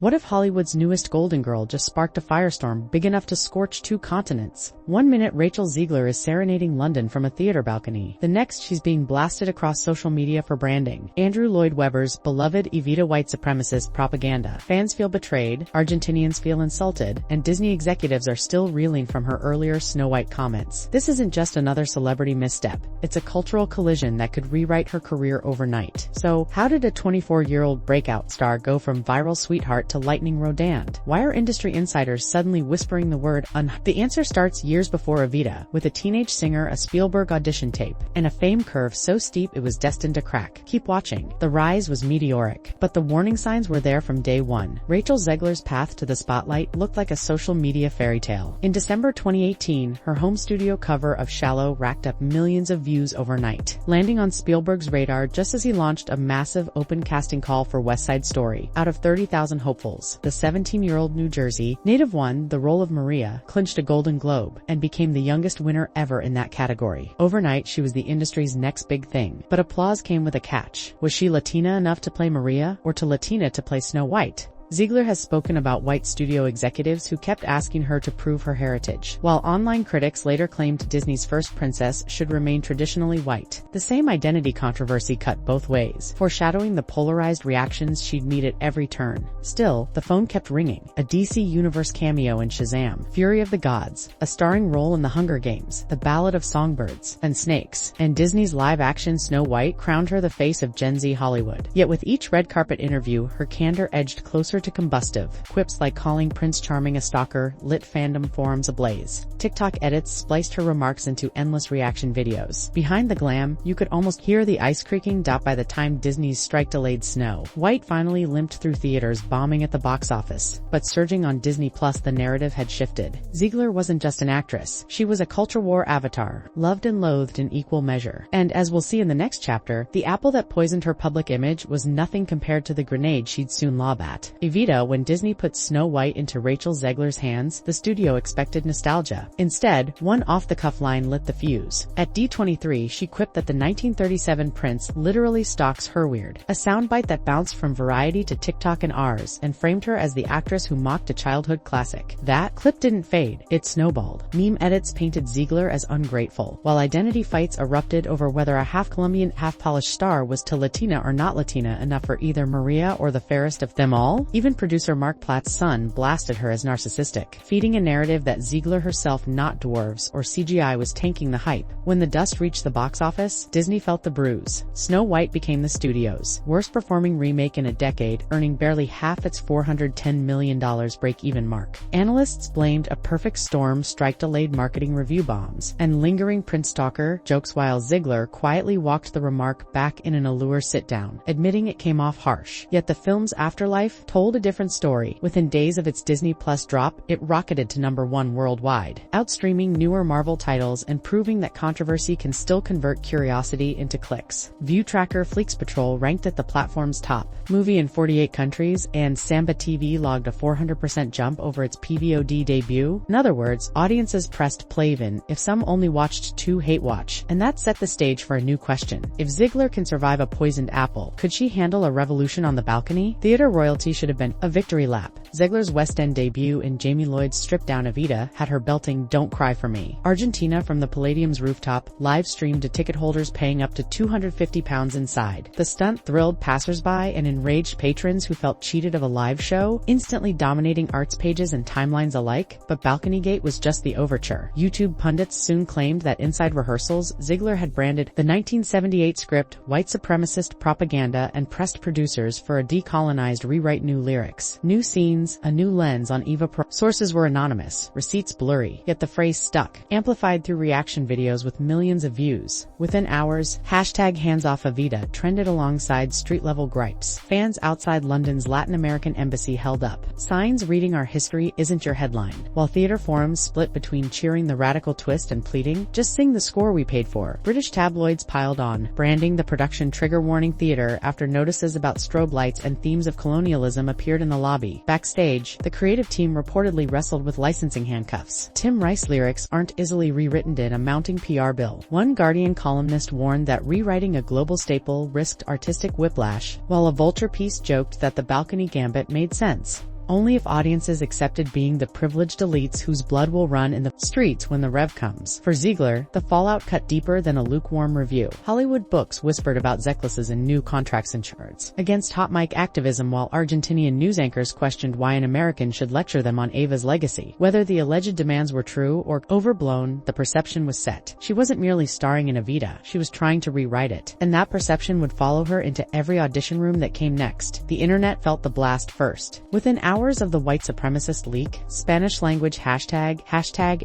What if Hollywood's newest Golden Girl just sparked a firestorm big enough to scorch 2 continents? One minute Rachel Zegler is serenading London from a theater balcony. The next she's being blasted across social media for branding. Andrew Lloyd Webber's beloved Evita white supremacist propaganda. Fans feel betrayed, Argentinians feel insulted, and Disney executives are still reeling from her earlier Snow White comments. This isn't just another celebrity misstep. It's a cultural collision that could rewrite her career overnight. So, how did a 24-year-old breakout star go from viral sweetheart to lightning rodand? Why are industry insiders suddenly whispering the word The answer starts years before Evita, with a teenage singer, a Spielberg audition tape, and a fame curve so steep it was destined to crack. Keep watching. The rise was meteoric, but the warning signs were there from day one. Rachel Zegler's path to the spotlight looked like a social media fairy tale. In December 2018, her home studio cover of Shallow racked up millions of views overnight, landing on Spielberg's radar just as he launched a massive open casting call for West Side Story. Out of 30,000 hopefuls, the 17-year-old New Jersey native won the role of Maria, clinched a Golden Globe, and became the youngest winner ever in that category. Overnight, she was the industry's next big thing. But applause came with a catch. Was she Latina enough to play Maria, or too Latina to play Snow White? Zegler has spoken about white studio executives who kept asking her to prove her heritage, while online critics later claimed Disney's first princess should remain traditionally white. The same identity controversy cut both ways, foreshadowing the polarized reactions she'd meet at every turn. Still, the phone kept ringing. A DC Universe cameo in Shazam, Fury of the Gods, a starring role in The Hunger Games, The Ballad of Songbirds and Snakes, and Disney's live-action Snow White crowned her the face of Gen Z Hollywood. Yet with each red carpet interview, her candor edged closer to combustive. Quips like calling Prince Charming a stalker lit fandom forums ablaze. TikTok edits spliced her remarks into endless reaction videos. Behind the glam, you could almost hear the ice creaking. By the time Disney's strike delayed Snow White finally limped through theaters, bombing at the box office, but surging on Disney Plus, the narrative had shifted. Zegler wasn't just an actress. She was a culture war avatar, loved and loathed in equal measure. And as we'll see in the next chapter, the apple that poisoned her public image was nothing compared to the grenade she'd soon lob at. Evita. When Disney put Snow White into Rachel Zegler's hands, the studio expected nostalgia. Instead, one off-the-cuff line lit the fuse. At D23, she quipped that the 1937 prince literally stalks her weird, a soundbite that bounced from Variety to TikTok and ours, and framed her as the actress who mocked a childhood classic. That clip didn't fade, it snowballed. Meme edits painted Zegler as ungrateful, while identity fights erupted over whether a half-Colombian, half-Polish star was too Latina or not Latina enough for either Maria or the fairest of them all. Even producer Mark Platt's son blasted her as narcissistic, feeding a narrative that Zegler herself, not dwarves or CGI, was tanking the hype. When the dust reached the box office, Disney felt the bruise. Snow White became the studio's worst-performing remake in a decade, earning barely half its $410 million break-even mark. Analysts blamed a perfect storm, strike-delayed marketing review bombs, and lingering prince stalker jokes, while Zegler quietly walked the remark back in an Allure sit-down, admitting it came off harsh. Yet the film's afterlife told a different story. Within days of its Disney Plus drop, it rocketed to #1 worldwide, outstreaming newer Marvel titles and proving that controversy can still convert curiosity into clicks. View tracker Fleeks Patrol ranked at the platform's top movie in 48 countries, and Samba TV logged a 400% jump over its PVOD debut. In other words, audiences pressed play even if some only watched to hate watch, and that set the stage for a new question. If Zegler can survive a poisoned apple, could she handle a revolution on the balcony? Theater royalty should have been a victory lap. Zegler's West End debut in Jamie Lloyd's stripped-down Evita had her belting "Don't Cry for Me." Argentina from the Palladium's rooftop live-streamed to ticket holders paying up to £250 inside. The stunt thrilled passersby and enraged patrons who felt cheated of a live show, instantly dominating arts pages and timelines alike. But Balconygate was just the overture. YouTube pundits soon claimed that inside rehearsals, Zegler had branded the 1978 script white supremacist propaganda and pressed producers for a decolonized rewrite, new lyrics, new scenes, a new lens on Eva Pro. Sources were anonymous, receipts blurry, yet the phrase stuck, amplified through reaction videos with millions of views. Within hours, #HandsOffEvita trended alongside street-level gripes. Fans outside London's Latin American embassy held up signs reading "Our history isn't your headline," while theater forums split between cheering the radical twist and pleading, "Just sing the score we paid for." British tabloids piled on, branding the production trigger warning theater after notices about strobe lights and themes of colonialism appeared in the lobby. Backstage, the creative team reportedly wrestled with licensing handcuffs. Tim Rice lyrics aren't easily rewritten in a mounting PR bill. One Guardian columnist warned that rewriting a global staple risked artistic whiplash, while a Vulture piece joked that the balcony gambit made sense only if audiences accepted being the privileged elites whose blood will run in the streets when the rev comes. For Zegler, the fallout cut deeper than a lukewarm review. Hollywood books whispered about Zekler's and new contracts and charts against hot mic activism, while Argentinian news anchors questioned why an American should lecture them on Eva's legacy. Whether the alleged demands were true or overblown, the perception was set. She wasn't merely starring in Evita, she was trying to rewrite it. And that perception would follow her into every audition room that came next. The internet felt the blast first. Within hours of the white supremacist leak, Spanish-language hashtag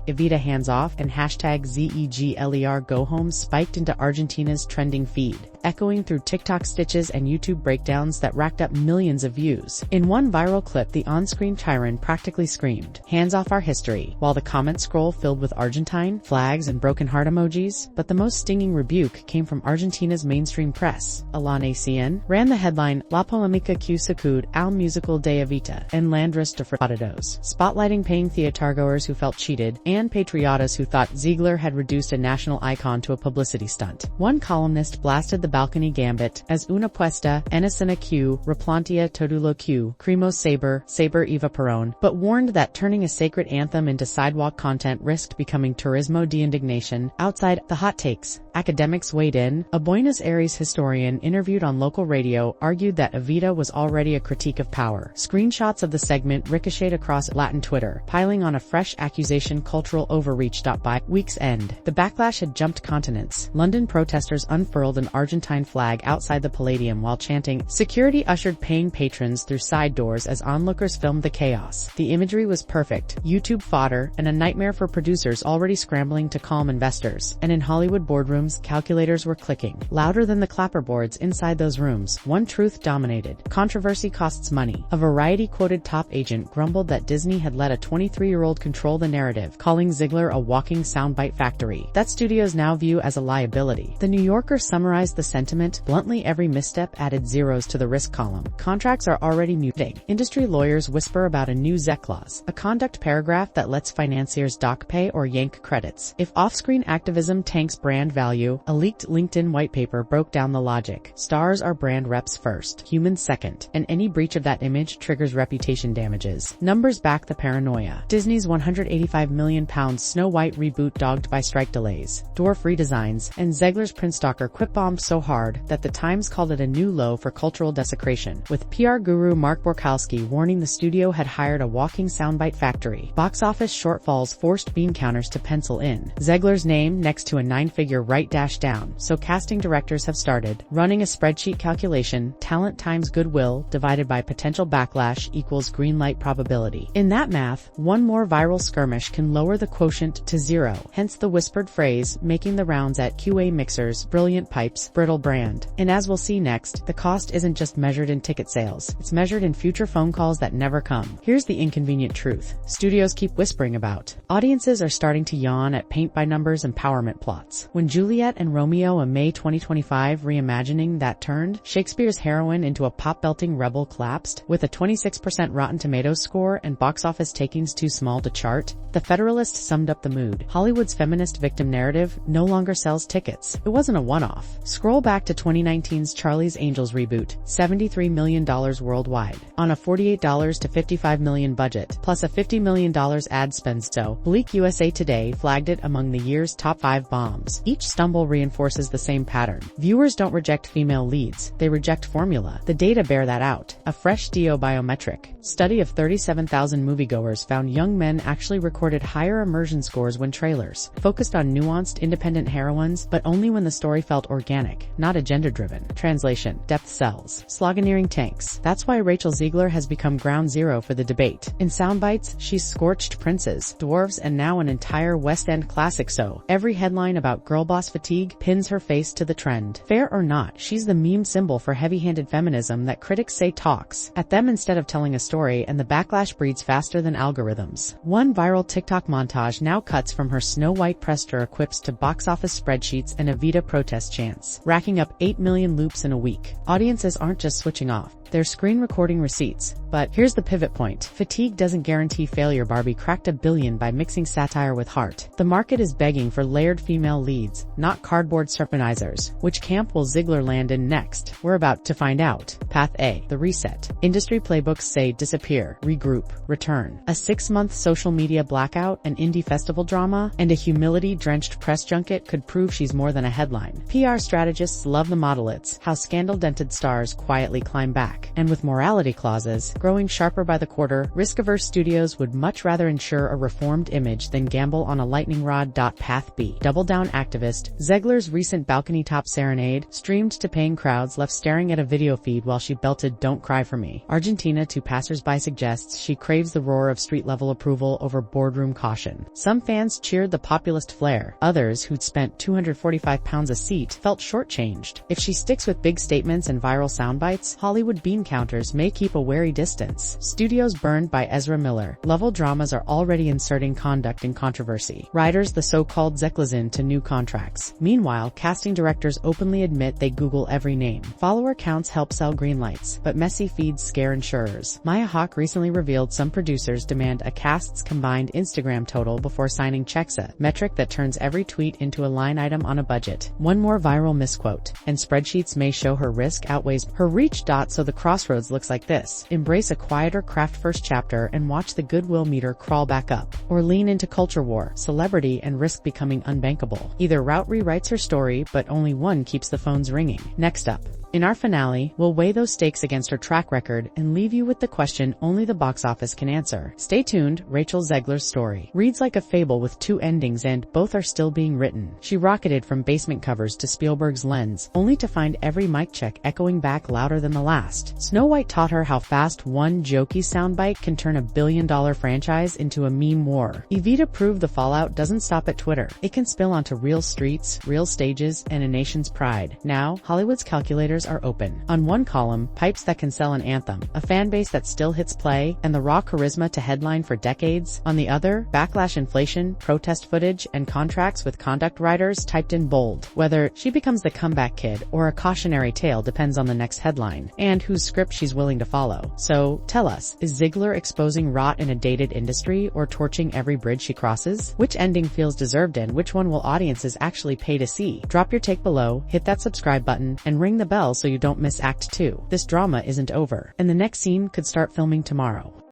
Evita hands off, and hashtag Zegler go home spiked into Argentina's trending feed, echoing through TikTok stitches and YouTube breakdowns that racked up millions of views. In one viral clip, the on-screen tyrant practically screamed, "Hands off our history," while the comment scroll filled with Argentine flags and broken heart emojis. But the most stinging rebuke came from Argentina's mainstream press. La Nación ran the headline, "La polémica que sacude al musical de Evita en Landras de Fraudados," spotlighting paying theatergoers who felt cheated and patriotas who thought Zegler had reduced a national icon to a publicity stunt. One columnist blasted the balcony gambit as una puesta en escena que replantea todo lo que creemos saber Eva Perón, but warned that turning a sacred anthem into sidewalk content risked becoming turismo de indignation. Outside the hot takes, academics weighed in. A Buenos Aires historian interviewed on local radio argued that Evita was already a critique of power. Screenshots of the segment ricocheted across Latin Twitter, piling on a fresh accusation cultural overreach. By week's end, the backlash had jumped continents. London protesters unfurled an Argentine flag outside the Palladium while chanting. Security ushered paying patrons through side doors as onlookers filmed the chaos. The imagery was perfect, YouTube fodder, and a nightmare for producers already scrambling to calm investors. And in Hollywood boardrooms, calculators were clicking louder than the clapperboards inside those rooms. One truth dominated: controversy costs money. A Variety quoted top agent grumbled that Disney had let a 23-year-old control the narrative, calling Zegler a walking soundbite factory that studios now view as a liability. The New Yorker summarized the sentiment bluntly: every misstep added zeros to the risk column. Contracts are already muting. Industry lawyers whisper about a new Zec clause, a conduct paragraph that lets financiers dock pay or yank credits if off-screen activism tanks brand value. A leaked LinkedIn white paper broke down the logic. Stars are brand reps first, humans second, and any breach of that image triggers reputation damages. Numbers back the paranoia. Disney's £185 million Snow White reboot dogged by strike delays, dwarf redesigns, and Zegler's Prince Stalker quip-bombed so hard that the Times called it a new low for cultural desecration, with PR guru Mark Borkowski warning the studio had hired a walking soundbite factory. Box office shortfalls forced bean counters to pencil in Zegler's name next to a 9-figure write-down, so casting directors have started running a spreadsheet calculation: talent times goodwill divided by potential backlash equals greenlight probability. In that math, one more viral skirmish can lower the quotient to zero, hence the whispered phrase making the rounds at QA mixers: brilliant pipes, brittle brand. And as we'll see next, the cost isn't just measured in ticket sales, it's measured in future phone calls that never come. Here's the inconvenient truth studios keep whispering about. Audiences are starting to yawn at paint-by-numbers empowerment plots. When Juliet and Romeo, a May 2025 reimagining that turned Shakespeare's heroine into a pop-belting rebel, collapsed, with a 26% Rotten Tomatoes score and box office takings too small to chart, The Federalist summed up the mood. Hollywood's feminist victim narrative no longer sells tickets. It wasn't a one-off. Scroll back to 2019's Charlie's Angels reboot, $73 million worldwide, on a $48 to $55 million budget, plus a $50 million ad spend. So, Bleak USA Today flagged it among the year's top 5 bombs. Each stumble reinforces the same pattern. Viewers don't reject female leads, they reject formula. The data bear that out. A fresh DO biometric study of 37,000 moviegoers found young men actually recorded higher immersion scores when trailers focused on nuanced, independent heroines, but only when the story felt organic, not agenda-driven. Translation: depth sells. Sloganeering tanks. That's why Rachel Zegler has become ground zero for the debate. In soundbites, she's scorched princes, dwarves, and now an entire West End classic. So, every headline about girlboss fatigue pins her face to the trend. Fair or not, she's the meme symbol for heavy-handed feminism that critics say talks at them instead of telling a story, and the backlash breeds faster than algorithms. One viral TikTok montage now cuts from her Snow White press tour quips to box office spreadsheets and Evita protest chants, racking up 8 million loops in a week. Audiences aren't just switching off, They're screen recording receipts. But here's the pivot point. Fatigue doesn't guarantee failure. Barbie cracked $1 billion by mixing satire with heart. The market is begging for layered female leads, not cardboard serpenizers. Which camp will Zegler land in next? We're about to find out. Path A. The reset. Industry playbooks say disappear, regroup, return. A 6-month social media blackout, an indie festival drama, and a humility-drenched press junket could prove she's more than a headline. PR strategists love the modelets, how scandal-dented stars quietly climb back. And with morality clauses growing sharper by the quarter, risk-averse studios would much rather ensure a reformed image than gamble on a lightning rod. Path B. Double-down activist. Zegler's recent balcony-top serenade, streamed to paying crowds, left staring at a video feed while she belted "Don't Cry for Me." Argentina to passers-by suggests she craves the roar of street-level approval over boardroom caution. Some fans cheered the populist flair. Others, who'd spent £245 a seat, felt shortchanged. If she sticks with big statements and viral soundbites, Hollywood bean counters may keep a wary distance. Studios burned by Ezra Miller. Level dramas are already inserting conduct in controversy. Writers the so-called Zeklazin to new contracts. Meanwhile, casting directors openly admit they Google every name. Follower counts help sell greenlights, but messy feeds scare insurers. Maya Hawke recently revealed some producers demand a cast's combined Instagram total before signing checks, a metric that turns every tweet into a line item on a budget. One more viral misquote, and spreadsheets may show her risk outweighs her reach. So the crossroads looks like this. Embrace a quieter craft-first chapter and watch the goodwill meter crawl back up. Or lean into culture war, celebrity, and risk becoming unbankable. Either route rewrites her story, but only one keeps the phones ringing. Next up. In our finale, we'll weigh those stakes against her track record and leave you with the question only the box office can answer. Stay tuned. Rachel Zegler's story reads like a fable with 2 endings, and both are still being written. She rocketed from basement covers to Spielberg's lens, only to find every mic check echoing back louder than the last. Snow White taught her how fast one jokey soundbite can turn $1 billion franchise into a meme war. Evita proved the fallout doesn't stop at Twitter. It can spill onto real streets, real stages, and a nation's pride. Now, Hollywood's calculators are open. On one column, pipes that can sell an anthem, a fan base that still hits play, and the raw charisma to headline for decades. On the other, backlash, inflation, protest footage, and contracts with conduct writers typed in bold. Whether she becomes the comeback kid or a cautionary tale depends on the next headline, and whose script she's willing to follow. So, tell us, is Zegler exposing rot in a dated industry or torching every bridge she crosses? Which ending feels deserved, and which one will audiences actually pay to see? Drop your take below, hit that subscribe button, and ring the bell so you don't miss Act 2. This drama isn't over, and the next scene could start filming tomorrow.